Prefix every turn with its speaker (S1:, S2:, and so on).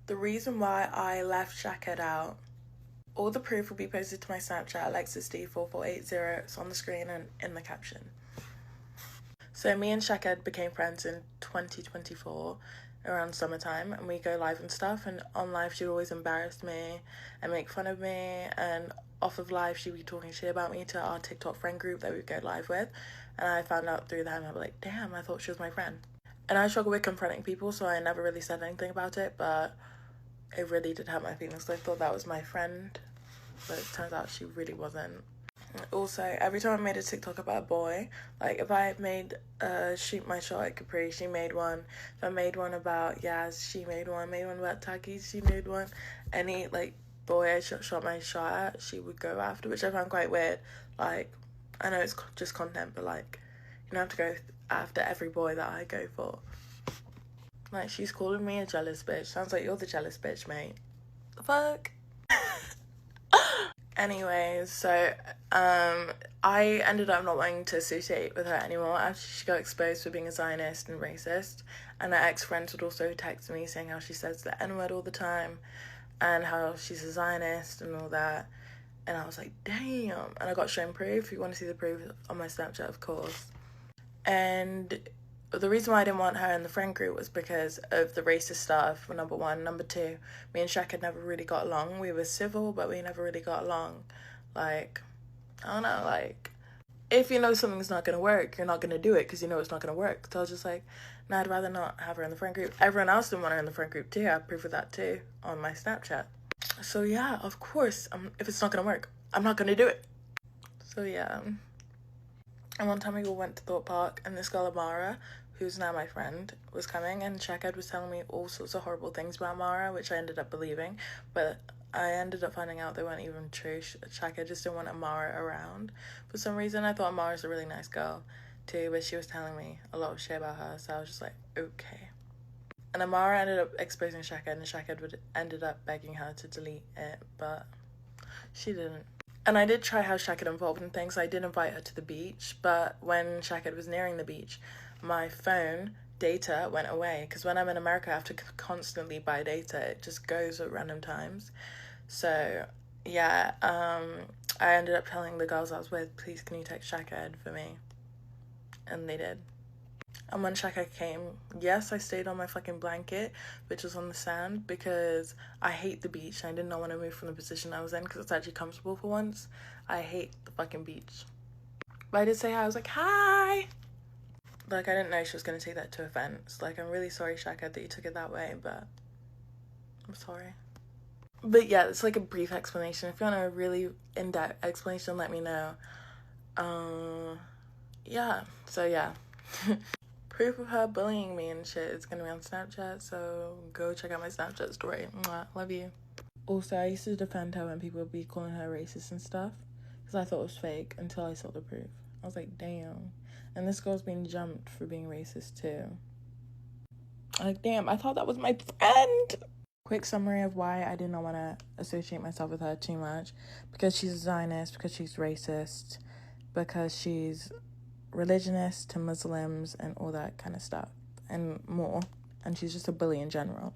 S1: The reason why I left Shaked out, all the proof will be posted to my Snapchat, AlexisD4480. It's on the screen and in the caption. So me and Shaked became friends in 2024 around summertime, and we go live and stuff, and on live she would always embarrass me and make fun of me, and off of live she'd be talking shit about me to our TikTok friend group that we'd go live with, and I found out through them. I was like, damn, I thought she was my friend. And I struggle with confronting people, so I never really said anything about it, but it really did hurt my feelings. I thought that was my friend, but it turns out she really wasn't. Also, every time I made a TikTok about a boy, like if I made shoot my shot at Capri, she made one. If I made one about Yaz, she made one. Made one about Taki, she made one. Any like boy I shot my shot at, she would go after, which I found quite weird. Like, I know it's just content, but like, you don't have to go after every boy that I go for. Like, she's calling me a jealous bitch. Sounds like you're the jealous bitch, mate. The fuck? Anyways, so I ended up not wanting to associate with her anymore after she got exposed for being a Zionist and racist, and her ex-friends would also text me saying how she says the N-word all the time and how she's a Zionist and all that, and I was like, damn. And I got shown proof. If you want to see the proof on my Snapchat, of course. And the reason why I didn't want her in the friend group was because of the racist stuff, number one. Number two, me and Shaq had never really got along. We were civil, but we never really got along. Like, I don't know, like, if you know something's not going to work, you're not going to do it because you know it's not going to work. So I was just like, nah, I'd rather not have her in the friend group. Everyone else didn't want her in the friend group too. I have proof of that too on my Snapchat. So yeah, of course, if it's not going to work, I'm not going to do it. So yeah. And one time we all went to Thorpe Park, and this girl, Amara, who's now my friend, was coming, and Shaked was telling me all sorts of horrible things about Amara, which I ended up believing, but I ended up finding out they weren't even true. Shaked just didn't want Amara around. For some reason, I thought Amara's a really nice girl, too, but she was telling me a lot of shit about her, so I was just like, okay. And Amara ended up exposing Shaked, and Shaked ended up begging her to delete it, but she didn't. And I did try how Shaked involved in things. I did invite her to the beach, but when Shaked was nearing the beach, my phone data went away, because when I'm in America, I have to constantly buy data. It just goes at random times. So, yeah, I ended up telling the girls I was with, please can you text Shaked for me? And they did. And when Shaked came, yes, I stayed on my fucking blanket, which was on the sand, because I hate the beach. I did not want to move from the position I was in, because it's actually comfortable for once. I hate the fucking beach. But I did say hi. I was like, hi! Like, I didn't know she was going to take that to offense. Like, I'm really sorry, Shaked, that you took it that way, but I'm sorry. But yeah, it's like a brief explanation. If you want a really in-depth explanation, let me know. Yeah, so yeah. Proof of her bullying me and shit is gonna be on Snapchat, so go check out my Snapchat story. Mwah, love you. Also, I used to defend her when people would be calling her racist and stuff, because I thought it was fake until I saw the proof. I was like, damn. And this girl's being jumped for being racist too. Like, damn, I thought that was my friend. Quick summary of why I did not want to associate myself with her too much. Because she's a Zionist, because she's racist, because she's religionist to Muslims and all that kind of stuff and more, and she's just a bully in general.